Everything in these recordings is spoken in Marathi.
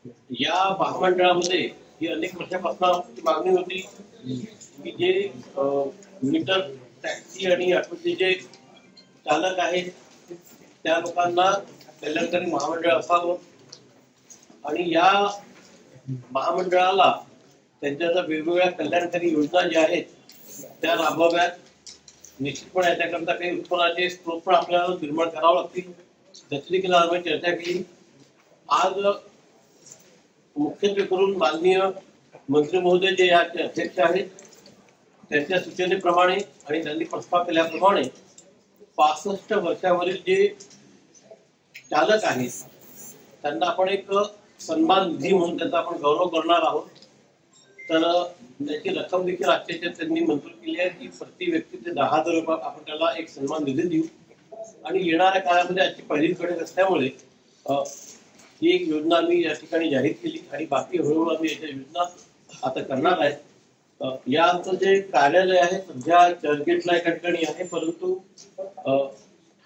या महामंडळामध्ये ही अनेक वर्षापासून मागणी होती की जे मीटर टॅक्सी आणि ऑटोचे जे चालक आहेत त्या लोकांना कल्याणकारी महामंडळ असावं आणि या महामंडळाला त्यांच्या वेगवेगळ्या कल्याणकारी योजना ज्या आहेत त्या राबवाव्यात. निश्चितपणे त्याकरता काही उत्पन्नाचे स्रोत पण आपल्याला निर्माण करावे लागतील. त्याची देखील आम्ही चर्चा केली. आज मुख्यत्वे करून माननीय मंत्री महोदय जे याचे अध्यक्ष आहेत त्यांच्या सूचनेप्रमाणे आणि त्यांनी प्रस्ताव केल्याप्रमाणे 65 वर्षावरील जे चालक आहेत त्यांना आपण एक सन्मान निधी म्हणून त्याचा आपण गौरव करणार आहोत. तर त्याची रक्कम देखील आजच्या त्यांनी मंजूर केली आहे की प्रति व्यक्ती ते 10,000 रुपये आपण त्याला एक सन्मान निधी देऊ आणि येणाऱ्या काळामध्ये आजची पहिलीच कडक असल्यामुळे ही एक योजना आम्ही या ठिकाणी जाहीर केली आणि बाकी हळूहळू आम्ही याच्या योजना आता करणार आहे. या आमचं जे कार्यालय आहे सध्या चर्चगेटला एका ठिकाणी आहे, परंतु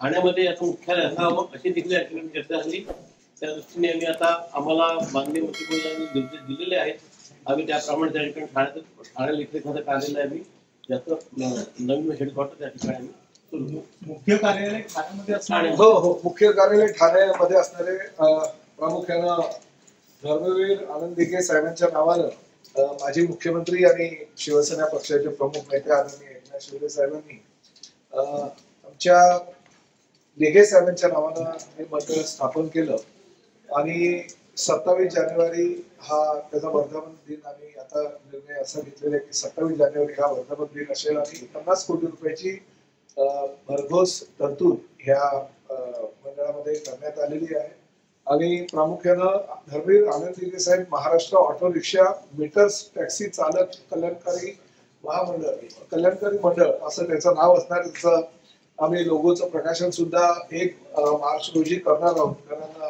ठाण्यामध्ये याचं मुख्यालय असावं अशी देखील या ठिकाणी चर्चा झाली. त्या दृष्टीने आम्ही आता आम्हाला माननीय मंत्रिमंडळाने निर्देश दिलेले आहेत. आम्ही त्याप्रमाणे त्या ठिकाणी ठाण्याला इथे एखादं कार्यालय आम्ही ज्याचं नवीन हेडक्वार्टर त्या ठिकाणी आम्ही मुख्य कार्यालय ठाण्यामध्ये असणार. हो हो, मुख्य कार्यालय ठाण्यामध्ये असणारे प्रामुख्यानं धर्मवीर आनंद दिघे साहेबांच्या नावानं माजी मुख्यमंत्री आणि शिवसेना पक्षाचे प्रमुख नेते आदरणीय एकनाथ शिंदे साहेबांनी आमच्या दिघे साहेबांच्या नावानं हे मंडळ स्थापन केलं आणि 27 जानेवारी हा त्याचा वर्धापन दिन. आम्ही आता निर्णय असा घेतलेला आहे की 27 जानेवारी हा वर्धापन दिन असेल आणि 50 कोटी रुपयाची भरघोस तरतूद ह्या मंडळामध्ये करण्यात आलेली आहे. आणि प्रामुख्यानं Dharmaveer Anand Dighe Saheb Maharashtra auto rickshaw meters taxi चालक कल्याणकारी महामंडळ कल्याणकारी मंडळ असं त्याचं नाव असणार. त्याचं आम्ही लोगोचं प्रकाशन सुद्धा 1 मार्च रोजी करणार आहोत. कारण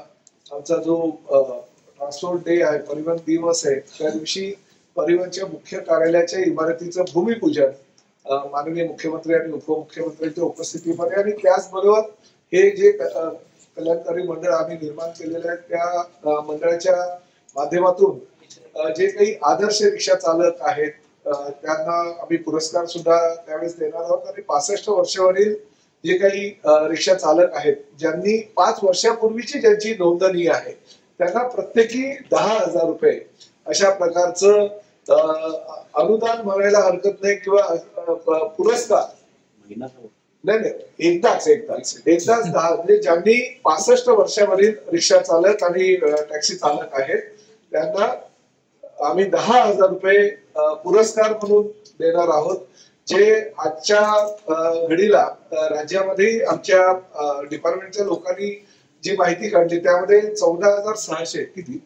आमचा जो ट्रान्सपोर्ट डे आहे, परिवहन दिवस आहे, त्या दिवशी परिवहनच्या मुख्य कार्यालयाच्या इमारतीचं भूमिपूजन माननीय मुख्यमंत्री आणि उपमुख्यमंत्र्यांच्या उपस्थितीमध्ये आणि त्याचबरोबर हे जे कल्याणकारी मंडळ आम्ही निर्माण केलेले आहे त्या मंडळाच्या माध्यमातून जे काही आदर्श रिक्षा चालक आहेत त्यांना आम्ही पुरस्कार सुद्धा त्यावेळेस देणार आहोत. आणि 65 वर्षावरील जे काही रिक्षा चालक आहेत ज्यांनी 5 वर्षापूर्वीची ज्यांची नोंदणी आहे त्यांना प्रत्येकी 10,000 रुपये अशा प्रकारचं अनुदान म्हणायला हरकत नाही किंवा पुरस्कार नाही एकदाच 10 म्हणजे ज्यांनी 65 वर्षावरील रिक्षा चालक आणि टॅक्सी चालक आहेत त्यांना आम्ही 10,000 रुपये पुरस्कार म्हणून देणार आहोत. जे आजच्या घडीला राज्यामध्ये आमच्या डिपार्टमेंटच्या लोकांनी जी माहिती काढली त्यामध्ये 14,600 किती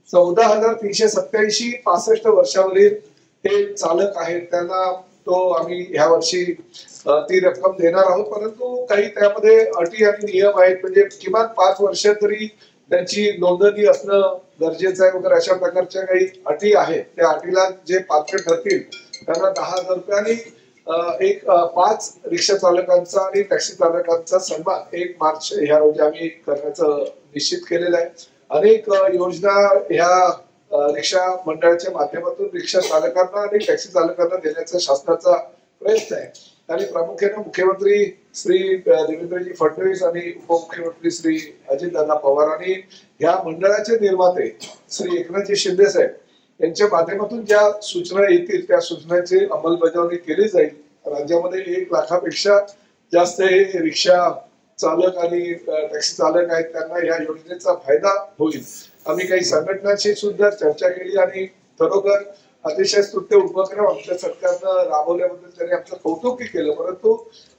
14,387 65 वर्षावरील हे चालक आहेत त्यांना तो आम्ही ह्या वर्षी ती रक्कम देणार आहोत. परंतु काही त्यामध्ये अटी आणि नियम आहेत. म्हणजे किमान 5 वर्ष तरी त्यांची नोंदणी असणं गरजेचं आहे वगैरे अशा प्रकारच्या काही अटी आहेत. त्या अटीला जे पात्र ठरतील त्यांना 10,000 रुपये आणि एक 5 रिक्षा चालकांचा आणि टॅक्सी चालकांचा सन्मान 1 मार्च ह्या रोजी आम्ही करण्याचं निश्चित केलेलं आहे. अनेक योजना ह्या रिक्षा मंडळाच्या माध्यमातून रिक्षा चालकांना आणि टॅक्सी चालकांना देण्याचा शासनाचा प्रयत्न आहे. आणि प्रामुख्याने मुख्यमंत्री श्री देवेंद्रजी फडणवीस आणि उपमुख्यमंत्री श्री अजितदादा पवार आणि या मंडळाचे निर्माते श्री एकनाथजी शिंदे साहेब यांच्या माध्यमातून ज्या सूचना येतील त्या सूचनांची अंमलबजावणी केली जाईल. राज्यामध्ये 1 लाखापेक्षा जास्त हे रिक्षा चालक आणि टॅक्सी चालक आहेत त्यांना या योजनेचा फायदा होईल. आम्ही काही संघटनांशी सुद्धा चर्चा केली आणि खरोखर अतिशय स्तुत्य उपक्रम आमच्या सरकारनं राबवल्याबद्दल त्यांनी आमचं कौतुक केलं. परंतु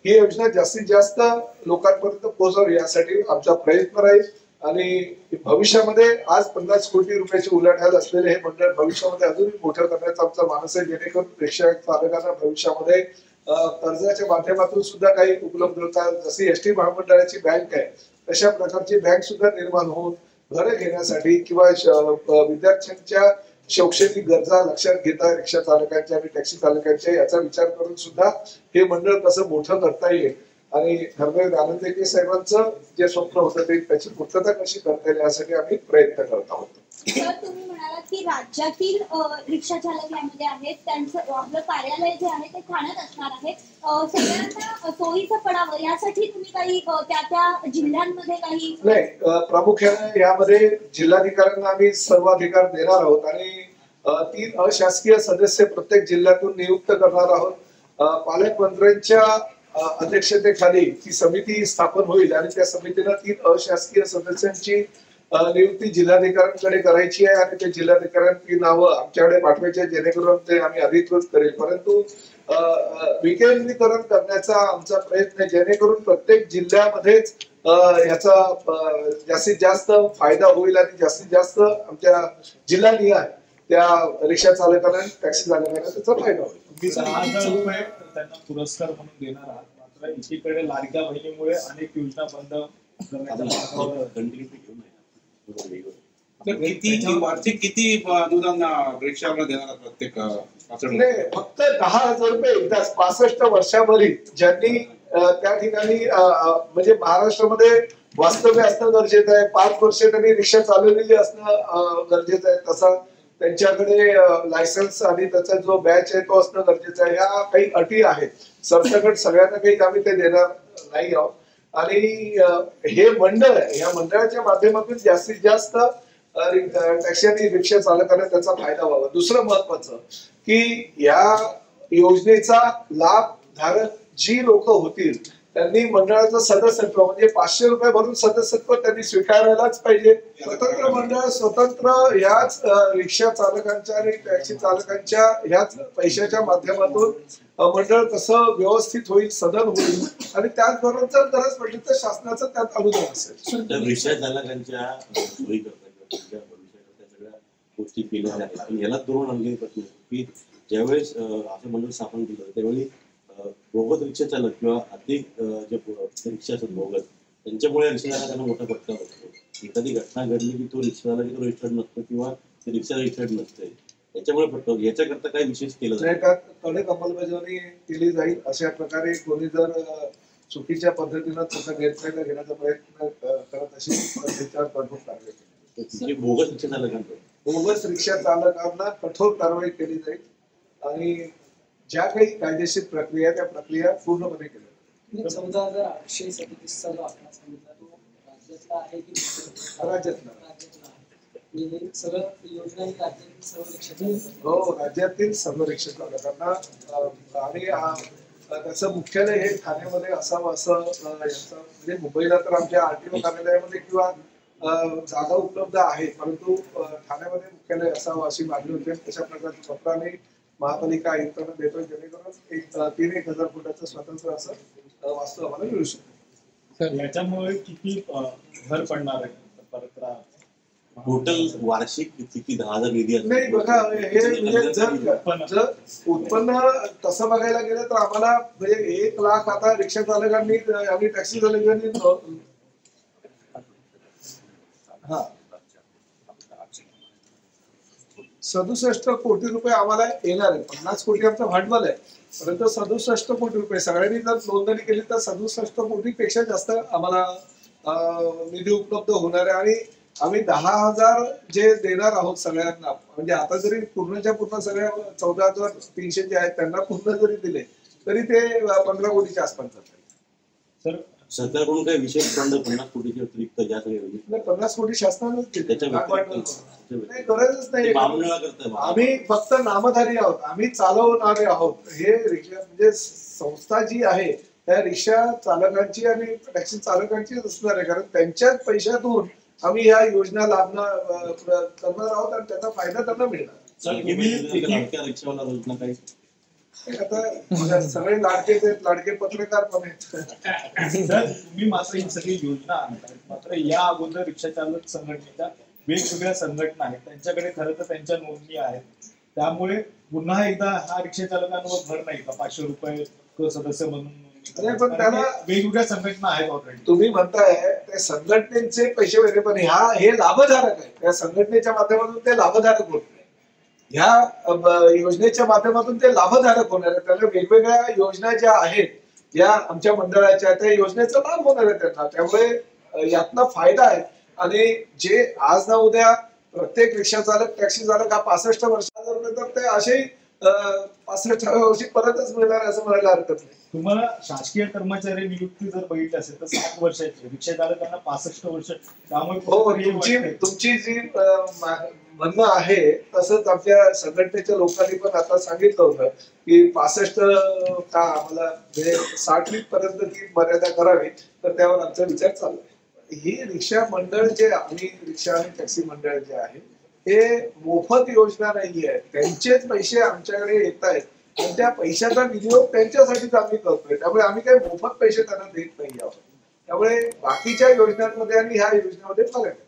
ही योजना जास्तीत जास्त लोकांपर्यंत पोहोचावी यासाठी आमचा प्रयत्न राहील. आणि भविष्यामध्ये आज 50 कोटी रुपयाची उलाढाल असलेले हे मंडळ भविष्यामध्ये अजूनही मोठं करण्याचा आमचा मानस आहे. जेणेकरून रिक्षा चालकांना भविष्यामध्ये कर्जाच्या माध्यमातून सुद्धा काही उपलब्ध होतात. जशी एसटी महामंडळाची बँक आहे तशा प्रकारची बँक सुद्धा निर्माण होऊन घरं घेण्यासाठी किंवा विद्यार्थ्यांच्या शैक्षणिक गरजा लक्षात घेता रिक्षा चालकांच्या आणि टॅक्सी चालकांच्या याचा विचार करून सुद्धा हे मंडळ कसं मोठं करता येईल आणि धर्मवीर आनंदीके साहेबांचं जे स्वप्न होतं ते त्याची पूर्तता कशी करता येईल यासाठी आम्ही प्रयत्न करत आहोत. तर तुम्ही म्हणालात की राज्यातील रिक्षा चालक यामध्ये आहेत, त्यांचं आपलं कार्यालय जे आहे ते ठाण्यात असणार आहे. सगळ्यांना सोयीचं पडावं यासाठी तुम्ही काही त्या जिल्ह्यांमध्ये काही नाही, प्रामुख्याने यामध्ये जिल्हाधिकाऱ्यांना आम्ही सर्व अधिकार देणार आहोत आणि 3 अशासकीय सदस्य प्रत्येक जिल्ह्यातून नियुक्त करणार आहोत. पालकमंत्र्यांच्या अध्यक्षतेखाली ती समिती स्थापन होईल आणि त्या समितीनं 3 अशासकीय सदस्यांची नियुक्ती जिल्हाधिकाऱ्यांकडे करायची आहे आणि त्या जिल्हाधिकाऱ्यांची नावं आमच्याकडे पाठवायची आहे, जेणेकरून ते आम्ही अधिकृत करेल. परंतु विकेंद्रीकरण करण्याचा आमचा प्रयत्न आहे, जेणेकरून प्रत्येक जिल्ह्यामध्येच याचा जास्तीत जास्त फायदा होईल आणि जास्तीत जास्त आमच्या जिल्हानिहाय त्या रिक्षा चालकांना टॅक्सी चालकांना त्याचा फायदा होईल. 10,000 रुपये त्यांना पुरस्कार म्हणून देणार आहात. मात्र एकीकडे लाडक्या बहिणीमुळे अनेक योजना बंद तर किती वार्षिक किती अनुदान रिक्षावाला देणार प्रत्येक नाही, फक्त 10,000 रुपये एकदाच 65 वर्षावरील ज्यांनी त्या ठिकाणी म्हणजे महाराष्ट्रामध्ये वास्तव्य असणं गरजेचं आहे, 5 वर्ष त्यांनी रिक्षा चालवलेली असणं गरजेचं आहे, तसा त्यांच्याकडे लायसन्स आणि त्याचा जो बॅच आहे तो असणं गरजेचं आहे. ह्या काही अटी आहेत. सरसकट सगळ्यांना काही आम्ही ते देणार नाही आहोत आणि हे मंडळ आहे, या मंडळाच्या माध्यमातून जास्तीत जास्त टॅक्सी आणि रिक्षा चालकांना त्याचा फायदा व्हावा. दुसरं महत्वाचं की या योजनेचा लाभ धारक जी लोक होतील त्यांनी मंडळाचं सदस्यत्व म्हणजे 500 रुपये भरून सदस्यत्व त्यांनी स्वीकारायलाच पाहिजे. स्वतंत्र मंडळ स्वतंत्र ह्याच रिक्षा चालकांच्या आणि टॅक्सी चालकांच्या ह्याच पैशाच्या माध्यमातून मंडळ कसं व्यवस्थित होईल, सदन होईल आणि त्याचबरोबर जर गरज पडली तर शासनाचं त्यात अनुदान असेल. रिक्षा चालकांच्या सोयी करता किंवा भविष्याकरता सगळ्या गोष्टी केल्या आहेत. पण याला धरून आणलेली प्रश्न की ज्यावेळेस असं मंडळ स्थापन केलं त्यावेळी बोगस रिक्षा चालक किंवा अधिक जे रिक्षा असतात बोगस त्यांच्यामुळे रिक्षा चालकांना मोठा फटका बसतो. एखादी घटना घडली की तो रिक्षा चालक तो रजिस्टर्ड नसतो किंवा ते रिक्षा रजिस्टर्ड नसते, त्याच्यामुळे फटका. याच्याकरता काही विशेष केलं जाईल? कडक अंमलबजावणी केली जाईल. अशा प्रकारे कोणी जर चुकीच्या पद्धतीनं त्याचा गैरफायदा घेण्याचा प्रयत्न करत असेल तर त्याच्यावर कठोर कारवाई केली. बोगस रिक्षा चालकांवर बोगस रिक्षा चालकांना कठोर कारवाई केली जाईल आणि ज्या काही कायदेशीर प्रक्रिया त्या प्रक्रिया पूर्णपणे केल्या. 14,837 आकडा सांगितला तो राज्यातला आहे की राज्यातला म्हणजे सगळं योजना राज्यातील सर्व रिक्षा हो, राज्यातील सर्व रिक्षा चालकांना आणि त्याचं मुख्यालय हे ठाण्यामध्ये असावं असं याचं म्हणजे मुंबईला तर आमच्या आरटीओ कार्यालयामध्ये किंवा जागा उपलब्ध आहे, परंतु ठाण्यामध्ये मुख्यालय असावं अशी मागणी होती. तशा प्रकारचं पत्र आम्ही महापालिका आयुक्तांना देतोय, जेणेकरून 3,000 फुटाचं स्वतंत्र असं वास्तू आम्हाला मिळू शकतं. याच्यामुळे किती भर पडणार आहे परत टोटल वार्षिक किती 10,000 निधी नाही बघा, हे म्हणजे जर उत्पन्न तसं बघायला गेलं तर आम्हाला म्हणजे 1 लाख आता रिक्षा चालकांनी आणि टॅक्सी चालकांनी 67 कोटी रुपये आम्हाला येणार आहे. 50 कोटी आमचं भांडवल आहे, परंतु 67 कोटी रुपये सगळ्यांनी जर नोंदणी केली तर 67 कोटीपेक्षा जास्त आम्हाला निधी उपलब्ध होणार आहे आणि आम्ही 10,000 जे देणार आहोत सगळ्यांना, म्हणजे आता जरी पूर्णच्या पूर्ण सगळ्या 14,300 जे आहेत त्यांना पूर्ण जरी दिले तरी ते 15 कोटीच्या आसपास जातात. सर सरकारकडून काही विशेष फंड 50 कोटीच्या अतिरिक्त ज्या सगळ्या 50 कोटी शासनानंच दिले. त्याच्या नाही, गरजच नाही. मामला करताय आम्ही फक्त नामधारी आहोत, आम्ही चालवणारे आहोत. हे रिक्षा म्हणजे संस्था जी आहे त्या रिक्षा चालकांची आणि टॅक्सी चालकांची असणार आहे, कारण त्यांच्याच पैशातून आम्ही या योजना लाभणार करणार आहोत आणि त्याचा फायदा त्यांना मिळणार. रिक्षावाला योजना काही आता सगळे लाडकेच आहेत, लाडके पत्रकार पण आहेत. सर तुम्ही मात्र ही सगळी योजना आणताय, मात्र या अगोदर रिक्षा चालक संघटनेच्या वेगवेगळ्या संघटना आहेत, त्यांच्याकडे खरं तर त्यांच्या नोंदणी आहेत, त्यामुळे पुन्हा एकदा हा रिक्षा चालकांवर भर नाही का 500 रुपये सदस्य म्हणून पण त्याला वेगवेगळ्या संघटना आहेत ऑलरेडी. तुम्ही म्हणताय त्या संघटनेचे पैसे वगैरे, पण हे लाभधारक आहे. त्या संघटनेच्या माध्यमातून ते लाभधारक होत नाही, ह्या योजनेच्या माध्यमातून ते लाभधारक होणार आहे. त्याला वेगवेगळ्या योजना ज्या आहेत या आमच्या मंडळाच्या त्या योजनेचा लाभ होणार आहे त्यांना. त्यामुळे यातनं फायदा आहे. आणि जे आज ना उद्या प्रत्येक रिक्षा चालक टॅक्सी चालक हा 65 वर्षाचा तर ते असे 65व्या वर्षी परतच मिळणार असं म्हणायला हरकत नाही. तुम्हाला शासकीय कर्मचारी नियुक्ती जर बघितली असेल तर 7 वर्षाची, रिक्षा चालकांना 65 वर्ष. त्यामुळे हो, कुठेतरी तुमची जी म्हणणं आहे तसंच आमच्या संघटनेच्या लोकांनी पण आता सांगितलं होतं की 65 का आम्हाला म्हणजे 60 पर्यंत ती मर्यादा करावी, तर त्यावर आमचा विचार चालू आहे. ही रिक्षा मंडळ जे आणि रिक्षा आणि टॅक्सी मंडळ जे आहे हे मोफत योजना नाही आहे. त्यांचेच पैसे आमच्याकडे येत आहेत आणि त्या पैशाचा विनियोग त्यांच्यासाठीच आम्ही करतोय. त्यामुळे आम्ही काही मोफत पैसे त्यांना देत नाही आहोत. त्यामुळे बाकीच्या योजनांमध्ये आणि ह्या योजनेमध्ये फरक आहे.